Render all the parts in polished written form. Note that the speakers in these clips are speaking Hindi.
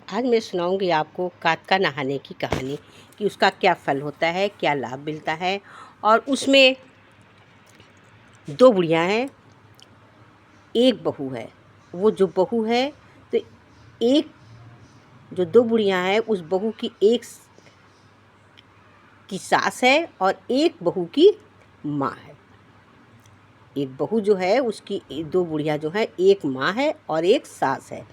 आज मैं सुनाऊंगी आपको कात्का नहाने की कहानी कि उसका क्या फल होता है, क्या लाभ मिलता है। और उसमें दो बुढ़िया हैं, एक बहू है। वो जो बहू है तो एक जो दो बुढ़िया हैं उस बहू की एक की सास है और एक बहू की माँ है। एक बहू जो है उसकी दो बुढ़िया जो है, एक माँ है और एक सास है।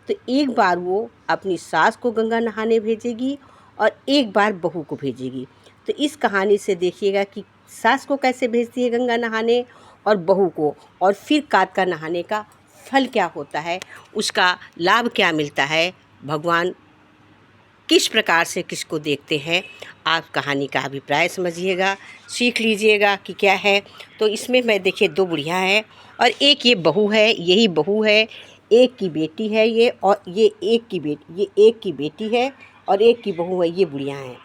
तो एक बार वो अपनी सास को गंगा नहाने भेजेगी और एक बार बहू को भेजेगी। तो इस कहानी से देखिएगा कि सास को कैसे भेजती है गंगा नहाने और बहू को, और फिर कात्का नहाने का फल क्या होता है, उसका लाभ क्या मिलता है, भगवान किस प्रकार से किसको देखते हैं। आप कहानी का अभिप्राय समझिएगा, सीख लीजिएगा कि क्या है। तो इसमें मैं देखिए दो बुढ़िया हैं और एक ये बहू है, यही बहू है, एक की बेटी है ये, और ये एक की बेटी है और एक की बहू है, ये बुढ़िया हैं।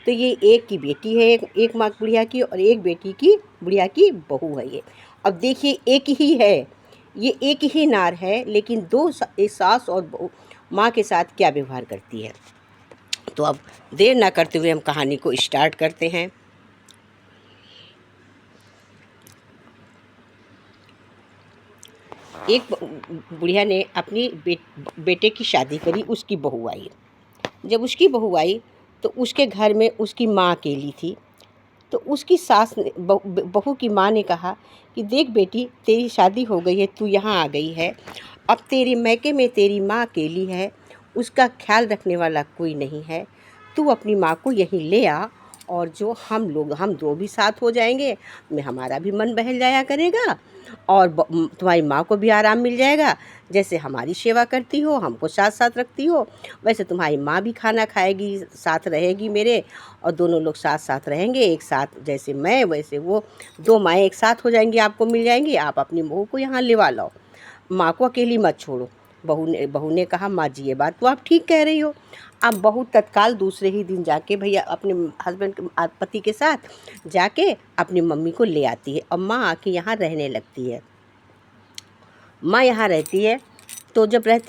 तो ये एक की बेटी है, एक माँ बुढ़िया की, और एक बेटी की बुढ़िया की बहू है ये। अब देखिए एक ही है, ये एक ही नार है, लेकिन दो एक सास और बहू माँ के साथ क्या व्यवहार करती है। तो अब देर ना करते हुए हम कहानी को स्टार्ट करते हैं। एक बुढ़िया ने अपनी बेटे की शादी करी, उसकी बहू आई। जब उसकी बहू आई तो उसके घर में उसकी माँ अकेली थी। तो उसकी सास ने बहू की माँ ने कहा कि देख बेटी, तेरी शादी हो गई है, तू यहाँ आ गई है, अब तेरे मैके में तेरी माँ अकेली है, उसका ख्याल रखने वाला कोई नहीं है, तू अपनी माँ को यहीं ले आ, और जो हम दो भी साथ हो जाएंगे, में हमारा भी मन बहल जाया करेगा और तुम्हारी माँ को भी आराम मिल जाएगा। जैसे हमारी सेवा करती हो, हमको साथ साथ रखती हो, वैसे तुम्हारी माँ भी खाना खाएगी, साथ रहेगी मेरे, और दोनों लोग साथ साथ रहेंगे एक साथ। जैसे मैं वैसे वो, दो माएँ एक साथ हो जाएंगी, आपको मिल जाएंगी। आप अपनी बहू को यहाँ लेवा लाओ, माँ को अकेली मत छोड़ो। बहू ने कहा माँ जी ये बात तो आप ठीक कह रही हो। अब बहू तत्काल दूसरे ही दिन जाके भैया अपने हस्बैंड पति के साथ जाके अपनी मम्मी को ले आती है और माँ आके यहाँ रहने लगती है। माँ यहाँ रहती है, तो जब रह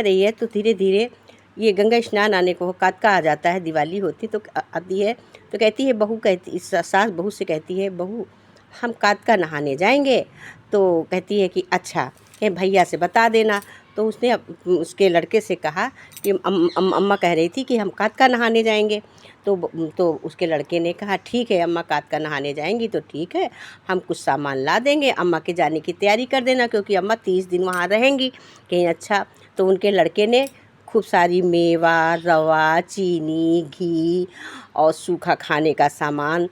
रही है तो धीरे धीरे ये गंगा स्नान आने को कात्का आ जाता है, दिवाली होती तो आती है। तो कहती है बहू, कहती सास बहू से कहती है, बहू हम कात्का नहाने जाएंगे। तो कहती है कि अच्छा, ये भैया से बता देना। तो उसने उसके लड़के से कहा कि अम्मा कह रही थी कि हम कात्का नहाने जाएंगे। तो उसके लड़के ने कहा ठीक है अम्मा, कात्का नहाने जाएंगी तो ठीक है, हम कुछ सामान ला देंगे, अम्मा के जाने की तैयारी कर देना, क्योंकि अम्मा 30 दिन वहाँ रहेंगी कहीं। अच्छा, तो उनके लड़के ने खूब सारी मेवा, रवा, चीनी, घी और सूखा खाने का सामान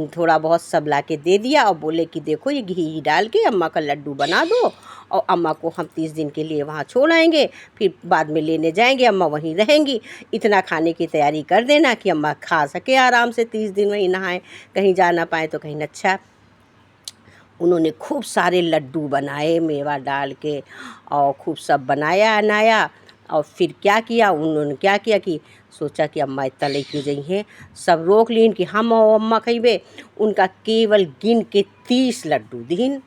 थोड़ा बहुत सब ला के दे दिया और बोले कि देखो ये घी डाल के अम्मा का लड्डू बना दो, और अम्मा को हम 30 दिन के लिए वहाँ छोड़ आएंगे, फिर बाद में लेने जाएंगे, अम्मा वहीं रहेंगी। इतना खाने की तैयारी कर देना कि अम्मा खा सके आराम से, 30 दिन वहीं नहाएं, कहीं जा ना पाए तो कहीं। अच्छा, उन्होंने खूब सारे लड्डू बनाए मेवा डाल के और खूब सब बनाया अनाया। और फिर क्या किया उन्होंने, क्या किया कि सोचा कि अम्मा इतना ले क्यों गई हैं, सब रोक लीन कि हम और अम्मा खइबे। उनका केवल गिन के 30 लड्डू दीन,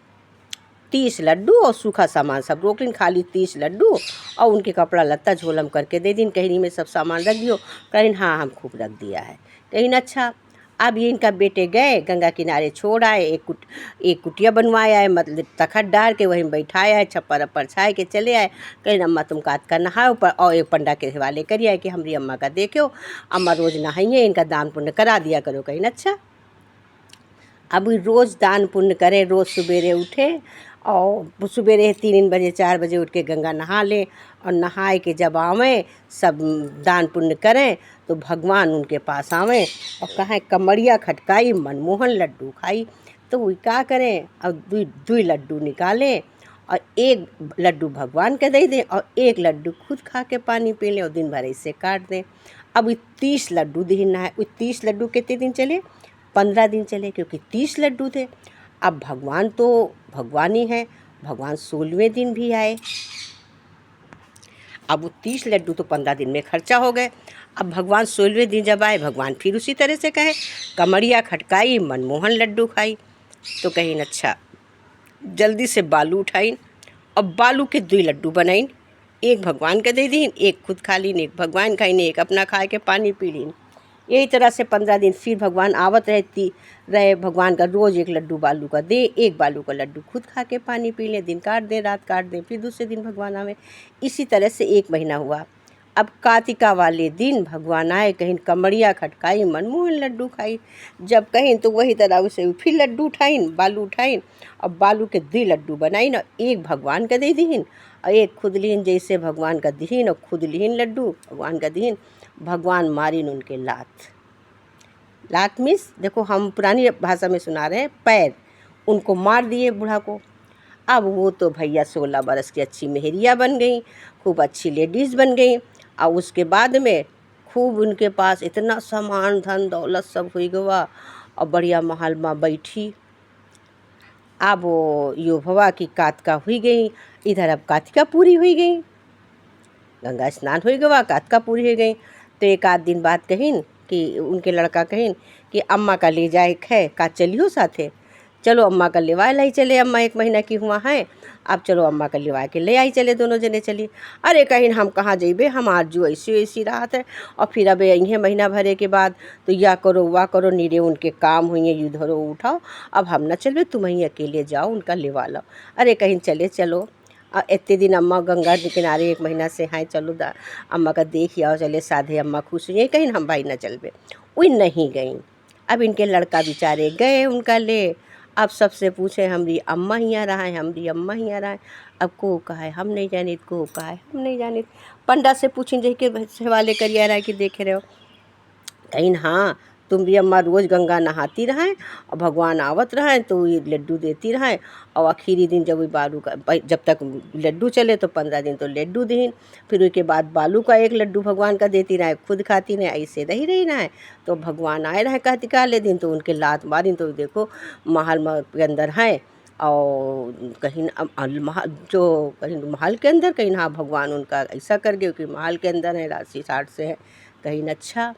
30 लड्डू और सूखा सामान सब रोक लीन, खाली 30 लड्डू और उनके कपड़ा लत्ता झोलम करके दे दिन। कहनी में सब सामान रख दियो, कहीं हाँ हम खूब रख दिया है कहीं। अच्छा, अब ये इनका बेटे गए गंगा किनारे छोड़ आए, एक कुटिया बनवाया है, मतलब तखत डाल के वहीं बैठाया है, छप्पर अप्पर छाए के चले आए। कहीं अम्मा तुम कात्का नहाओ पर, और एक पंडा के हवाले करिए है कि हमारी अम्मा का देखो, अम्मा रोज़ नहाइए, इनका दान पुण्य करा दिया करो कहीं। अच्छा, अब रोज़ दान पुण्य करें, रोज़ सवेरे उठे और सवेरे 3 बजे 4 बजे उठ के गंगा नहा लें, और नहाए के जब आवें सब दान पुण्य करें तो भगवान उनके पास आवें और कहें कमरिया खटकाई मनमोहन लड्डू खाई। तो वो क्या करें, अब दुई लड्डू निकालें और एक लड्डू भगवान के दे दें और एक लड्डू खुद खा के पानी पी लें और दिन भर इससे काट दें। अब 30 लड्डू दीना है, 30 लड्डू कितने दिन चले, 15 दिन चले, क्योंकि 30 लड्डू थे। अब भगवान तो भगवान ही है, भगवान 16वें दिन भी आए। अब वो 30 लड्डू तो 15 दिन में खर्चा हो गए। अब भगवान 16वें दिन जब आए, भगवान फिर उसी तरह से कहे कमरिया खटकाई मनमोहन लड्डू खाई। तो कहीं अच्छा, जल्दी से बालू उठाइन और बालू के 2 लड्डू बनाइन एक भगवान का दे दीन, एक खुद खा लीन, एक भगवान खाइन, एक अपना खा के पानी पी लीन। यही तरह से 15 दिन फिर भगवान आवत रहे भगवान का रोज़ एक लड्डू बालू का दे, एक बालू का लड्डू खुद खा के पानी पी लें, दिन काट दें रात काट दें, फिर दूसरे दिन भगवान आवे। इसी तरह से 1 महीना हुआ। अब कार्तिका वाले दिन भगवान आए, कहीं कमरिया खटकाई, मनमोहन लड्डू खाई। जब कहीं तो वही तरह उसे फिर लड्डू उठाइन, बालू उठाइन और बालू के 2 लड्डू बनाइन और एक भगवान का दे दीन और एक खुद लीन। जैसे भगवान का दीन और खुद लीन लड्डू भगवान का दीन, भगवान मारिन उनके लात। लात मीन्स देखो हम पुरानी भाषा में सुना रहे हैं पैर, उनको मार दिए बूढ़ा को। अब वो तो भैया 16 बरस की अच्छी मेहरिया बन गई, खूब अच्छी लेडीज़ बन गई और उसके बाद में खूब उनके पास इतना सामान धन दौलत सब हुई गवा और बढ़िया महल में बैठी। अब वो यो भवा की कार्तिका हुई गई, इधर अब कार्तिका पूरी हुई गई, गंगा स्नान हुई गवा, कार्तिका पूरी हो गई। तो 1 आध दिन बाद कहिन कि उनके लड़का कहिन कि अम्मा का ले जाए है का चलियो साथे, चलो अम्मा का लेवा लाई चले, अम्मा 1 महीना की हुआ है, अब चलो अम्मा का लेवा के ले आई चले, दोनों जने चली। अरे कहिन हम कहाँ जइबे, हमार जो ऐसी राहत है और फिर अब यहीं महीना भरे के बाद तो या करो वाह करो, नीरे उनके काम हुई है, धरो उठाओ, अब हम न चलबे, तुम ही अकेले जाओ उनका लेवा लो। अरे कहिन चलो इतने दिन अम्मा गंगा के किनारे 1 महीना से हैं, चलो अम्मा का देख आओ, चले साधे अम्मा खुश हुई, कहीं हम भाई न चलबे, वही नहीं गई। अब इनके लड़का बेचारे गए उनका ले, अब सबसे पूछे हमारी अम्मा हियाँ रहा है, हमारी अम्मा हियाँ रहा है। अब को कहा है हम नहीं जानित, को कहा है हम नहीं जानित। पंडा से पूछें जे के सवाले करिया रहा है कि देखे रहे हो, कहीं हाँ तुम भी अम्मा रोज़ गंगा नहाती रहें और भगवान आवत रहें तो ये लड्डू देती रहें और आखिरी दिन जब बालू का जब तक लड्डू चले तो 15 दिन तो लड्डू दीन, फिर उसके बाद बालू का 1 लड्डू भगवान का देती रहे, खुद खाती रहे, ऐसे रही रहे। तो भगवान आए रहे कार्तिका वाले दिन तो उनके लात मारी, तो देखो महल के अंदर हैं और कहीं महल जो कहीं महल के अंदर, कहीं हाँ भगवान उनका ऐसा कर गए कि महल के अंदर है, राशि 60 से है, कहीं अच्छा।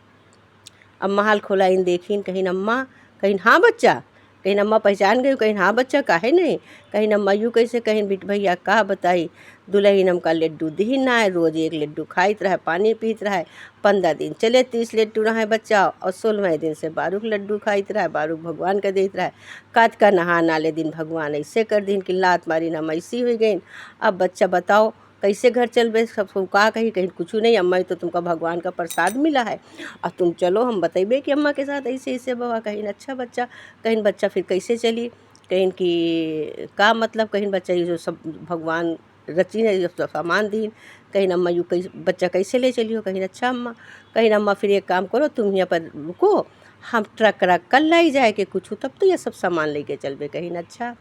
अब महल खोला इन देखीन, कहीं अम्मा, कहीं हाँ बच्चा, कहीं अम्मा पहचान गई, कहीं हाँ बच्चा काहे नहीं, कहीं अम्मा यूँ कैसे, कहीं बिट भैया का बताई दुल्हन हमका लड्डू दीन ना है, रोज़ 1 लड्डू खाइत रहे, पानी पीत रहे। 15 दिन चले 30 लड्डू रहे बच्चा और 16वें दिन से 12 लड्डू खाइत रहे, 12 भगवान का देत रहे। कार्तिका नहाने वाले दिन भगवान ऐसे कर दिन कि लात मारी ना मैसी हो गई। अब बच्चा बताओ कैसे घर चलबे, सब का कही, कहीं कुछ नहीं, अम्मा तो तुमका भगवान का प्रसाद मिला है और तुम चलो, हम बतेबे कि अम्मा के साथ ऐसे बाबा, कहीं अच्छा बच्चा, कहीं बच्चा फिर कैसे चली, कहीं कि का मतलब, कहीं बच्चा ये जो सब भगवान रची ने जो सामान दी, कहीं अम्मा यू कैसे बच्चा कैसे ले चलियो, कहीं अच्छा अम्मा, कहीं अम्मा फिर एक काम करो तुम यहाँ पर रुको, हम ट्रक कल लाई जाए के कुछ तब तो ये सब सामान लेके चलबे, कहीं अच्छा।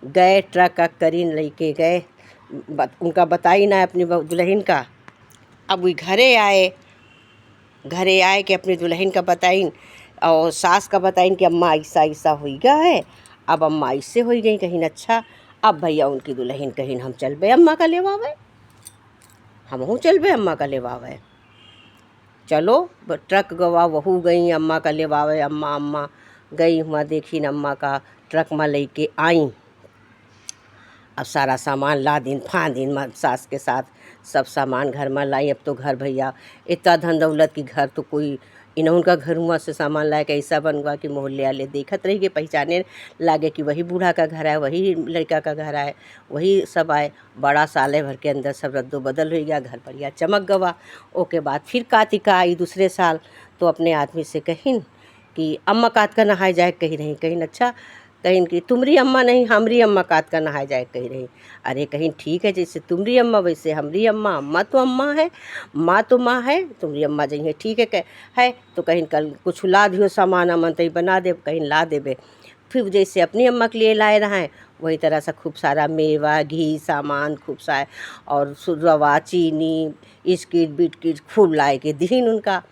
गए ट्रक करीन लेके गए, उनका बताई ना अपनी दुल्हन का। अब वो घरे आए कि अपनी दुल्हन का बताइन और सास का बताइन कि अम्मा ऐसा हो गया है, अब अम्मा ऐसे हो गई, कहीं अच्छा। अब भैया उनकी दुल्हन कहीं हम चलबे अम्मा का लेवावे, हम चलबे अम्मा का लेवावे, चलो ट्रक गवा वहू गई अम्मा का लेवावे। अम्मा गई हुआ देखी अम्मा का ट्रक में लेके आई, अब सारा सामान ला दिन फाँदीन सास के साथ सब सामान घर में लाई। अब तो घर भैया इतना धन दौलत की घर तो कोई इन्हों का घर हुआ से सामान लाए के ऐसा बन गया कि मोहल्ले वाले देखत रही के पहचाने लागे कि वही बूढ़ा का घर है, वही लड़का का घर है, वही सब आए। बड़ा साले भर के अंदर सब रद्दो बदल हो गया, घर बढ़िया चमक गवा। ओके बाद फिर कार्तिका आई दूसरे साल, तो अपने आदमी से कहिन कि अम्मा कार्तिका नहाए जाए, कही रही, कहीं अच्छा, कहीं कि तुम्हारी अम्मा नहीं हमारी अम्मा कार्तिका नहाए जाए, कही रही। अरे कहीं ठीक है, जैसे तुम्हारी अम्मा वैसे हमारी अम्मा, अम्मा तो अम्मा है, माँ तो माँ है, तुम्हारी अम्मा जइए ठीक है तो कहीं कल कुछ ला दियो सामान अमन तई बना दे, कहीं ला देबे। फिर जैसे अपनी अम्मा के लिए लाए रहे वही तरह से खूब सारा मेवा घी सामान खूब सारा और रवा चीनी इस्किट बिटकिट खूब लाए के दीन उनका,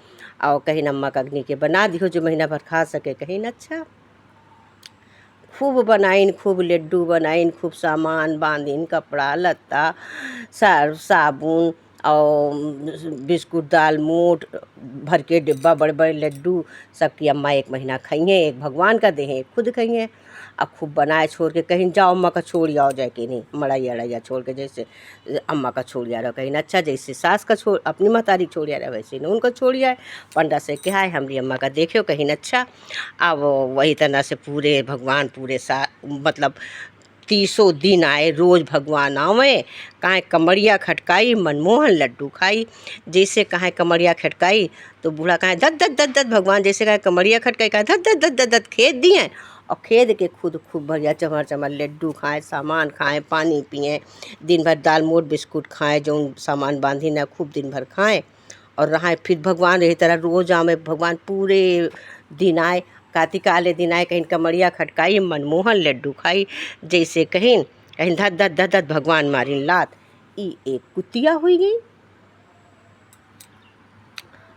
और कहीं अम्मा का अग्नि के बना दियो जो महीना भर खा सके, कहीं अच्छा। खूब बनाइन, खूब लड्डू बनाइन, खूब सामान बांधीन, कपड़ा लत्ता साबुन और बिस्कुट दाल मोट भर के डिब्बा बड़े बड़े लड्डू सबकी अम्मा 1 महीना खाइए, एक भगवान का देहें एक खुद खाइए। अब खूब बनाए छोड़ के कहीं जाओ अम्मा का छोड़ आओ जाए कि नहीं मड़ैया अड़ैया छोड़ के जैसे अम्मा का छोड़ आ रहा कहीं अच्छा जैसे सास का छोड़ अपनी महतारी छोड़ आ रहा वैसे न उनका छोड़ आए पंडा से क्या है हमारी अम्मा का देखो कहीं अच्छा। अब वही तरह से पूरे भगवान पूरे मतलब 30 दिन आए रोज़ भगवान आवे काहे कमरिया खटकाई मनमोहन लड्डू खाई। जैसे कहाँ कमरिया खटकाई तो बूढ़ा कहाँ धद धद धद धद भगवान जैसे कहाँ कमरिया खटकाई कहाँ धद धद धद धद धद खेद दिए और खेद के खुद खूब बढ़िया चमर चमर लड्डू खाएं सामान खाएं पानी पिए दिन भर दाल मोट बिस्कुट खाएं जो सामान बांधी ना खूब दिन भर खाएं और रहा फिर भगवान यही तरह रोज़ आवे भगवान पूरे दिन आए कार्तिक आले दिन आए कहीं कमरिया खटकाई मनमोहन लड्डू खाई। जैसे कहीं कहीं धद धद धद धद भगवान मारी लात ई एक कुतिया हुई गई।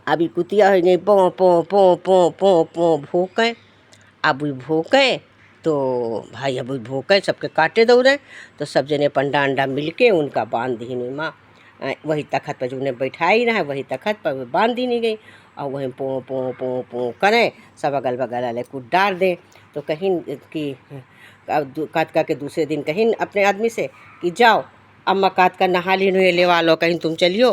अभी कुतिया हो गई पों पों पों पों पों पों भोंकें। अब भोंकें तो भाई अब भोंकें सबके काटे दौड़े तो सब जने पंडा अंडा मिल के उनका बांध दी नहीं माँ वही तखत पर जो उन्हें बैठा ही रहा वही तखत पर बांध दी नहीं गई और वहीं पों पों पों पों करें सब अगल बगल वाले कुछ डाल दें। तो कहीं कि कार्तिका के दूसरे दिन कहीं अपने आदमी से कि जाओ अम्मा कात का नहा ली नुए लेवा लो कहीं तुम चलियो।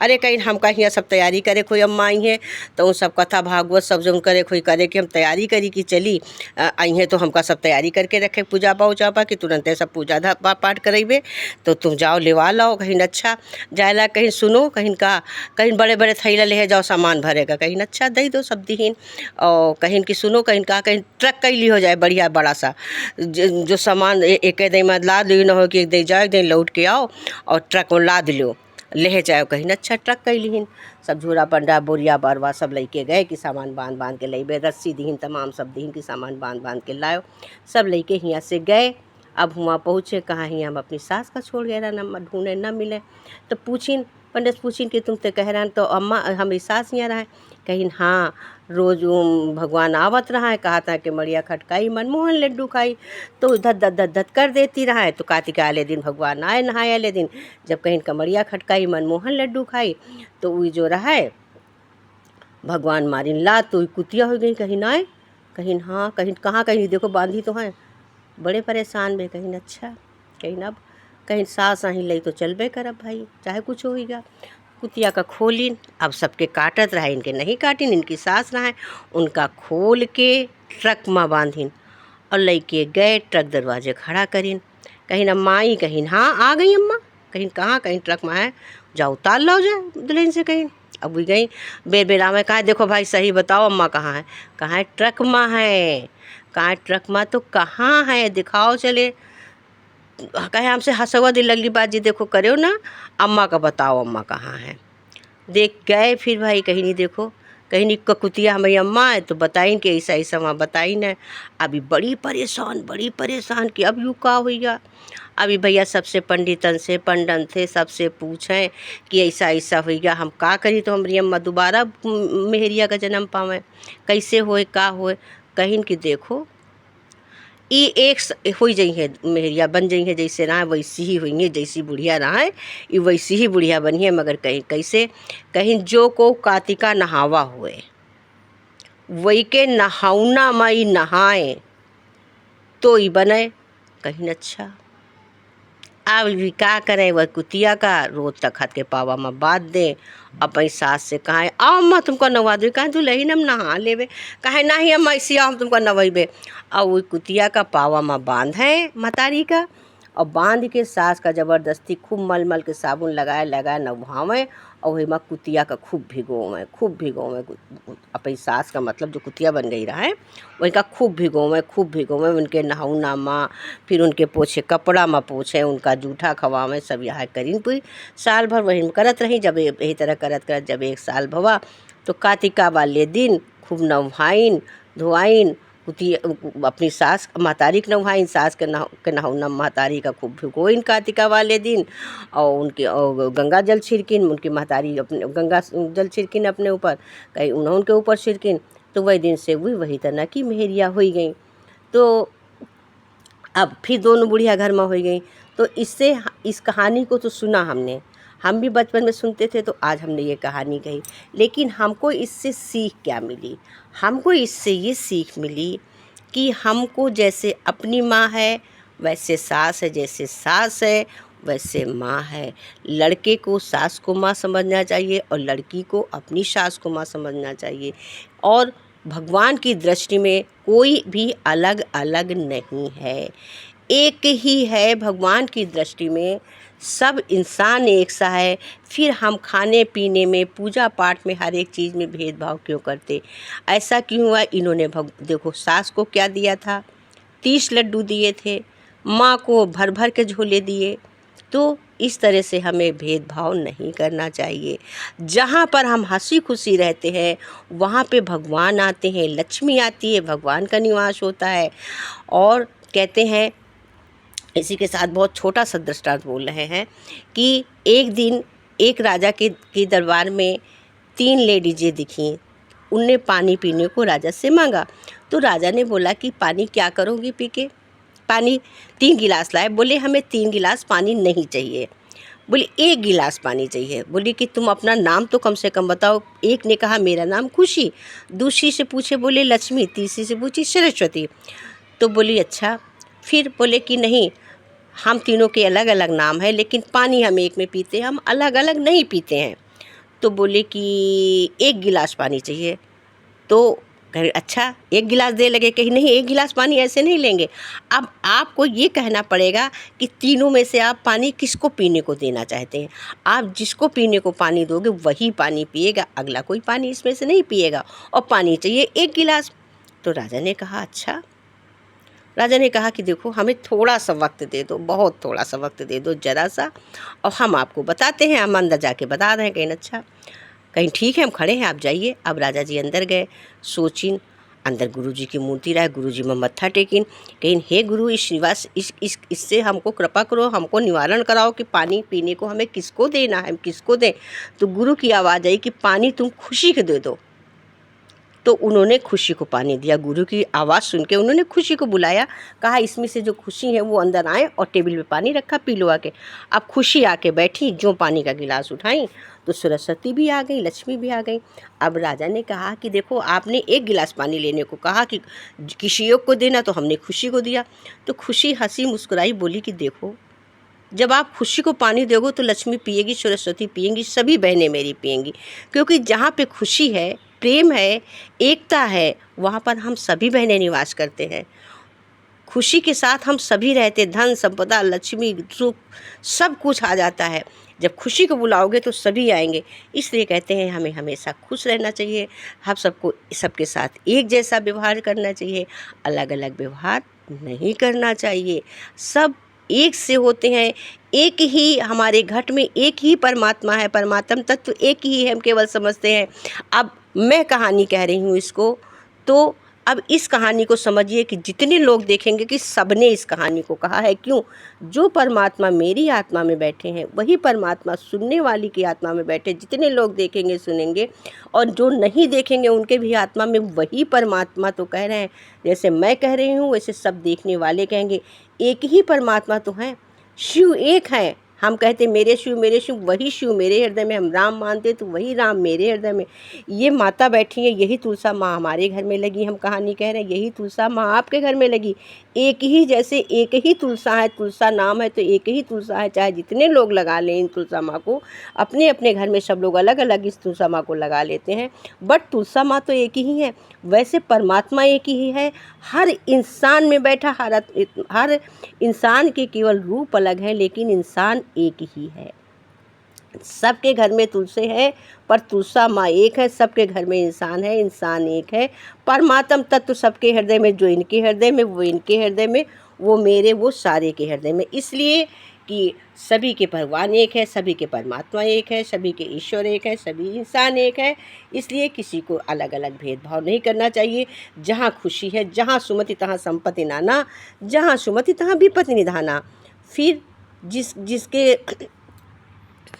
अरे कहीं हम कहीं सब तैयारी करे कोई अम्मा आई है तो उन सब कथा भागवत सब जो करे कोई करे कि हम तैयारी करी कि चली आई हैं तो हमका सब तैयारी करके रखे पूजा पा उजा पा कि तुरंत सब पूजा पाठ करेबे तो तुम जाओ लेवा लाओ कहीं अच्छा जायला कहीं सुनो कहीं का कहीं बड़े बड़े थैला ले जाओ सामान भरेगा कहीं अच्छा दे दो सब दीन और कहीं की सुनो कहीं का कहीं ट्रक कैली हो जाए बढ़िया बड़ा सा जो सामान एक दिन में लाद ली न हो कि एक दिन जाओ एक दिन लौट के आओ और ट्रक में लाद लो ले जाओ कहीं अच्छा ट्रक कैलिन सब झूरा पंडा बोरिया बरवा सब लेके गए कि सामान बांध बांध के लेबे रस्सी दीन तमाम सब दीन की सामान बांध बांध के लाओ सब लेके यहाँ से गए। अब हुआ पहुँचे कहाँ ही हम अपनी सास का छोड़ गए न ढूंढे न मिले तो पूछिन पंडित पूछिन कि तुम तो कह रहे तो अम्मा हमारी सास यहाँ रहा कहीं हाँ रोज भगवान आवत रहा है कहा था कि मड़िया खटकाई मनमोहन लड्डू खाई तो धद धद धद धद कर देती रहा है तो कार्तिक आले दिन भगवान आए नहाए आले दिन जब कहीं कमरिया खटकाई मनमोहन लड्डू खाई तो वही जो रहा है भगवान मारिन ला तो कुतिया हो गई कहीं ना कहीं हाँ कहीं कहाँ कहीं देखो बांधी तो है बड़े परेशान में कहीं अच्छा कहीं अब कहीं सास आई लई तो चलबे करब भाई चाहे कुछ होगा कुतिया का खोलिन अब सबके काटत रहा इनके नहीं काटिन इनकी सास रहा उनका खोल के ट्रक में बांधिन और लेके गए ट्रक दरवाजे खड़ा करिन कहीं ना माई कहीं हाँ आ गई अम्मा कहीं कहाँ कहीं ट्रक में है जाओ उतार लो जाए दुल्हन से कहीं अब भी गई बेर बेरा में कहा देखो भाई सही बताओ अम्मा कहाँ है कहाँ है ट्रक में है कहाँ है ट्रक में तो कहाँ है दिखाओ चले कहे हमसे हंसवा दिल लगली बात जी देखो करो ना अम्मा का बताओ अम्मा कहाँ है। देख गए फिर भाई कहीं नहीं देखो कहीं नहीं ककुतिया हमारी अम्मा है तो बताइन कि ऐसा ऐसा वहाँ बताइन है। अभी बड़ी परेशान कि अब यूँ का हुआ अभी भैया सबसे पंडितन से पंडन थे सबसे पूछें कि ऐसा ऐसा हो गया हम का करी तो हमारी अम्मा दोबारा मेहरिया का जन्म पावें कैसे होए का होए कहीं कि देखो ई एक हो जाइ है मेहरिया बन जाइ है जैसे रहा वैसी ही हुई है जैसी बुढ़िया रहा है ये वैसी ही बुढ़िया बनी है मगर कहीं कैसे कहीं जो को कार्तिका नहावा हुए वही के नहाउना माई नहाए तो ही बने कहीं अच्छा। अब भी का करें वह कुतिया का रोज तक हाथ के पावा में बात दे अपनी सास से कहा आओ अम्मा तुमको नवा दे कहा दुल्हन हम नहा लेवे कहे ना ही अम्मा ऐसी आओ हम तुमको नवेबे और वो कुतिया का पावा में बांध है मतारी का और बांध के सास का ज़बरदस्ती खूब मल मल के साबुन लगाए नभावें और वही माँ कुतिया का खूब भिगोवें अपनी सास का मतलब जो कुतिया बन गई रहा है वही का खूब भिगोवें उनके नहाउना माँ फिर उनके पोछे कपड़ा में पोछे उनका जूठा खवावें सब यहाँ करीन पूरी साल भर वही करत रही जब यही तरह करत जब एक साल भवा तो कार्तिका वाले दिन खूब नहाइन धोआइन कुतिया अपनी सास महतारी के नहाइन सास के नहाउना महतारी का खूब भिगोइन कार्तिका वाले दिन और उनके गंगा जल छिड़किन उनकी महतारी अपने गंगा जल छिड़किन अपने ऊपर कहीं उनके ऊपर छिड़किन तो वही दिन से वही तरह की मेहरिया हो गई। तो अब फिर दोनों बुढ़िया घर में हो गई तो इससे इस कहानी को तो सुना हमने हम भी बचपन में सुनते थे तो आज हमने ये कहानी कही लेकिन हमको इससे सीख क्या मिली हमको इससे ये सीख मिली कि हमको जैसे अपनी माँ है वैसे सास है, जैसे सास है वैसे माँ है। लड़के को सास को माँ समझना चाहिए और लड़की को अपनी सास को माँ समझना चाहिए। और भगवान की दृष्टि में कोई भी अलग अलग नहीं है, एक ही है। भगवान की दृष्टि में सब इंसान एक सा है। फिर हम खाने पीने में, पूजा पाठ में, हर एक चीज़ में भेदभाव क्यों करते? ऐसा क्यों हुआ? इन्होंने देखो सास को क्या दिया था, 30 लड्डू दिए थे, माँ को भर भर के झोले दिए। तो इस तरह से हमें भेदभाव नहीं करना चाहिए। जहाँ पर हम हंसी खुशी रहते हैं वहाँ पे भगवान आते हैं, लक्ष्मी आती है, भगवान का निवास होता है। और कहते हैं, इसी के साथ बहुत छोटा सा दृष्टांत बोल रहे हैं कि एक दिन एक राजा के दरबार में 3 लेडीजें दिखीं। उनने पानी पीने को राजा से मांगा। तो राजा ने बोला कि पानी क्या करोगी पी के? पानी 3 गिलास लाए। बोले हमें 3 गिलास पानी नहीं चाहिए। बोले 1 गिलास पानी चाहिए। बोली कि तुम अपना नाम तो कम से कम बताओ। एक ने कहा मेरा नाम खुशी, दूसरी से पूछे बोले लक्ष्मी, तीसरी से पूछी सरस्वती। तो बोली अच्छा। फिर बोले कि नहीं, हम तीनों के अलग अलग नाम है लेकिन पानी हम एक में पीते हैं, हम अलग अलग नहीं पीते हैं। तो बोले कि 1 गिलास पानी चाहिए। तो कहे अच्छा 1 गिलास दे लगे। कहीं नहीं, 1 गिलास पानी ऐसे नहीं लेंगे। अब आपको ये कहना पड़ेगा कि तीनों में से आप पानी किसको पीने को देना चाहते हैं। आप जिसको पीने को पानी दोगे वही पानी पिएगा, अगला कोई पानी इसमें से नहीं पिएगा। और पानी चाहिए 1 गिलास। तो राजा ने कहा अच्छा। राजा ने कहा कि देखो हमें थोड़ा सा वक्त दे दो, बहुत थोड़ा सा वक्त दे दो, ज़रा सा, और हम आपको बताते हैं। हम अंदर जाके बता रहे हैं। कहीं अच्छा, कहीं ठीक है, हम खड़े हैं, आप जाइए। अब राजा जी अंदर गए। सोचिन, अंदर गुरुजी की मूर्ति रहा। गुरुजी में मत्था टेकिन, कहीं हे गुरु, इस निवास इससे हमको कृपा करो, हमको निवारण कराओ कि पानी पीने को हमें किसको देना है, हम किसको दें। तो गुरु की आवाज़ आई कि पानी तुम खुशी को दे दो। तो उन्होंने खुशी को पानी दिया। गुरु की आवाज़ सुन के उन्होंने खुशी को बुलाया, कहा इसमें से जो खुशी है वो अंदर आए, और टेबल पे पानी रखा, पी लो आके। अब खुशी आके बैठी, जो पानी का गिलास उठाई तो सरस्वती भी आ गई, लक्ष्मी भी आ गई। अब राजा ने कहा कि देखो आपने 1 गिलास पानी लेने को कहा कि किसी एक को देना, तो हमने खुशी को दिया। तो खुशी हंसी मुस्कुराई, बोली कि देखो जब आप खुशी को पानी दोगे तो लक्ष्मी पिएगी, सरस्वती पिएंगी, सभी बहनें मेरी पिएंगी। क्योंकि जहाँ पे खुशी है, प्रेम है, एकता है, वहाँ पर हम सभी बहनें निवास करते हैं। खुशी के साथ हम सभी रहते, धन संपदा लक्ष्मी सुख सब कुछ आ जाता है। जब खुशी को बुलाओगे तो सभी आएंगे। इसलिए कहते हैं हमें हमेशा खुश रहना चाहिए। हम सबको सबके साथ एक जैसा व्यवहार करना चाहिए, अलग अलग व्यवहार नहीं करना चाहिए। सब एक से होते हैं। एक ही हमारे घट में एक ही परमात्मा है, परमात्म तत्व एक ही है, हम केवल समझते हैं। अब मैं कहानी कह रही हूँ इसको, तो अब इस कहानी को समझिए कि जितने लोग देखेंगे कि सबने इस कहानी को कहा है। क्यों? जो परमात्मा मेरी आत्मा में बैठे हैं वही परमात्मा सुनने वाली की आत्मा में बैठे। जितने लोग देखेंगे सुनेंगे, और जो नहीं देखेंगे उनके भी आत्मा में वही परमात्मा तो कह रहे हैं। जैसे मैं कह रही हूँ वैसे सब देखने वाले कहेंगे एक ही परमात्मा तो है, शिव एक है। हम कहते मेरे शिव, वही शिव मेरे हृदय में। हम राम मानते तो वही राम मेरे हृदय में। ये माता बैठी है, यही तुलसा माँ हमारे घर में लगी। हम कहानी कह रहे हैं, यही तुलसा माँ आपके घर में लगी। एक ही, जैसे एक ही तुलसा है, तुलसा नाम है तो एक ही तुलसा है। चाहे जितने लोग लगा लें इन तुलसा माँ को, अपने अपने घर में सब लोग अलग अलग इस तुलसा माँ को लगा लेते हैं, बट तुलसा माँ तो एक ही है। वैसे परमात्मा एक ही है। हर इंसान में बैठा, हर इंसान के केवल रूप अलग है, लेकिन इंसान एक ही है। सबके घर में तुलसी है पर तुलसा माँ एक है। सबके घर में इंसान है, इंसान एक है। परमात्म तत्व सबके हृदय में, जो इनके हृदय में वो इनके हृदय में, वो मेरे वो सारे के हृदय में। इसलिए कि सभी के भगवान एक है, सभी के परमात्मा एक है, सभी के ईश्वर एक है, सभी इंसान एक है। इसलिए किसी को अलग अलग भेदभाव नहीं करना चाहिए। जहाँ खुशी है, जहाँ सुमति तहाँ संपत्ति नाना, जहाँ सुमति तहाँ विपत्ति निधाना। फिर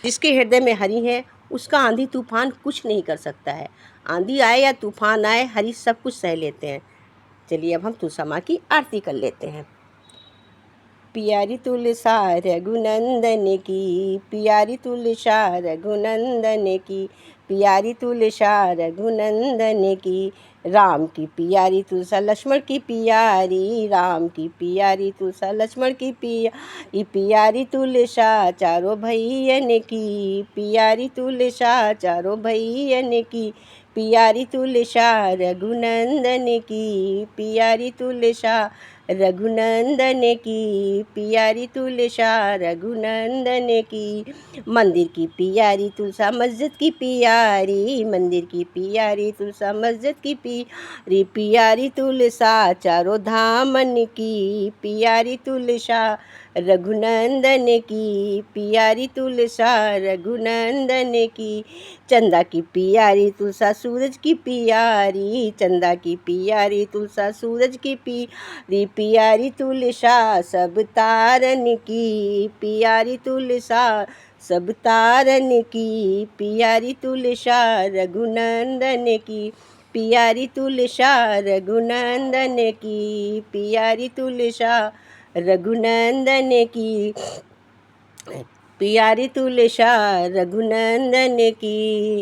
जिसके हृदय में हरि है उसका आंधी तूफान कुछ नहीं कर सकता है। आंधी आए या तूफान आए, हरि सब कुछ सह लेते हैं। चलिए अब हम तुलसा माँ की आरती कर लेते हैं। प्यारी तुलसा रघुनंदन की, प्यारी तुलसा रघुनंदन की, प्यारी तुलसा रघुनंदन की। राम की प्यारी तुलसा लक्ष्मण की प्यारी, राम की प्यारी तुलसा लक्ष्मण की प्यारी, प्यारी तुलसा चारों भैयन की, प्यारी तुलसा चारों भैयन की, प्यारी तुलसा रघुनंदन की, प्यारी तुलसा रघुनंदन की, प्यारी तुलसा रघुनंदन की। मंदिर की प्यारी तुलसा मस्जिद की प्यारी, मंदिर की प्यारी तुलसा मस्जिद की प्यारी, प्यारी तुलसा चारों धामन की, प्यारी तुलसा रघुनंदन की, प्यारी तुलसा रघुनंदन की। चंदा की प्यारी तुलसा सूरज की प्यारी, चंदा की प्यारी तुलसा सूरज की प्यारी, प्यारी तुलसा सब तारन की, प्यारी तुलसा सब तारन की, प्यारी तुलसा रघुनंदन की, प्यारी तुलसा रघुनंदन की, प्यारी तुलसा रघुनंदन की, प्यारी तुलसा रघुनंदन की।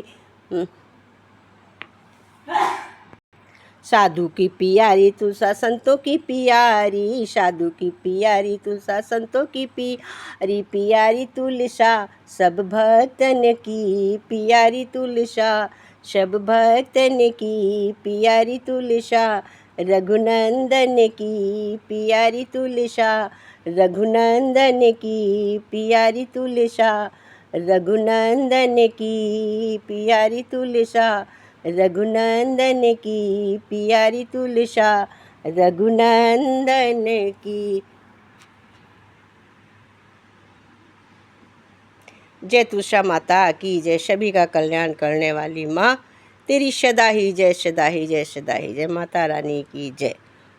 साधु की प्यारी तुलसा संतों की प्यारी, साधु की प्यारी तुलसा संतों की प्यारी, प्यारी तुलसा सब भक्तन की, प्यारी तुलसा सब भक्तन की, प्यारी तुलसा रघुनंदन की, प्यारी तुलसा रघुनंदन की, प्यारी तुलसा रघुनंदन की, प्यारी तुलसा रघुनंदन की, प्यारी तुलसा रघुनंदन की। जय तुलसा माता की जय। सभी का कल्याण करने वाली माँ तेरी सदा ही जय, सदा ही जय, सदा ही जय। माता रानी की जय।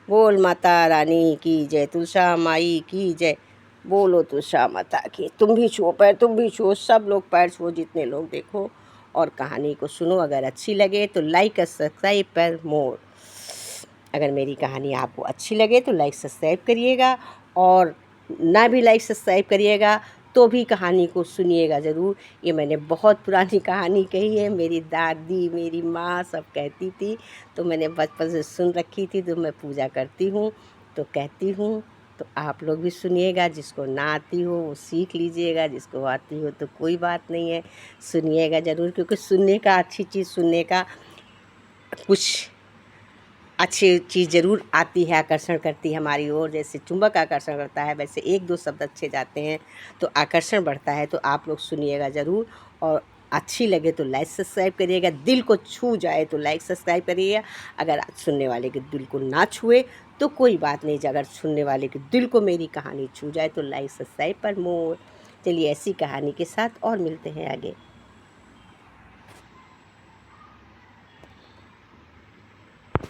बोल माता रानी की जय। तुलसा माई की जय। बोलो तुलसा माता की। तुम भी छुओ पैर, तुम भी छुओ, सब लोग पैर छुओ, जितने लोग देखो और कहानी को सुनो। अगर अच्छी लगे तो लाइक और सब्सक्राइब पर मोर। अगर मेरी कहानी आपको अच्छी लगे तो लाइक सब्सक्राइब करिएगा, और ना भी लाइक सब्सक्राइब करिएगा तो भी कहानी को सुनिएगा ज़रूर। ये मैंने बहुत पुरानी कहानी कही है, मेरी दादी मेरी माँ सब कहती थी, तो मैंने बचपन से सुन रखी थी, तो मैं पूजा करती हूँ तो कहती हूँ। तो आप लोग भी सुनिएगा, जिसको ना आती हो वो सीख लीजिएगा, जिसको आती हो तो कोई बात नहीं है, सुनिएगा ज़रूर। क्योंकि सुनने का, अच्छी चीज़ सुनने का कुछ अच्छी चीज़ ज़रूर आती है, आकर्षण करती है हमारी ओर। जैसे चुंबक आकर्षण करता है, वैसे एक दो शब्द अच्छे जाते हैं तो आकर्षण बढ़ता है। तो आप लोग सुनिएगा ज़रूर, और अच्छी लगे तो लाइक सब्सक्राइब करिएगा। दिल को छू जाए तो लाइक सब्सक्राइब करिएगा। अगर सुनने वाले के दिल को ना छुए तो कोई बात नहीं, अगर सुनने वाले के दिल को मेरी कहानी छू जाए तो लाइक सब्सक्राइब पर मोर। चलिए ऐसी कहानी के साथ और मिलते हैं आगे।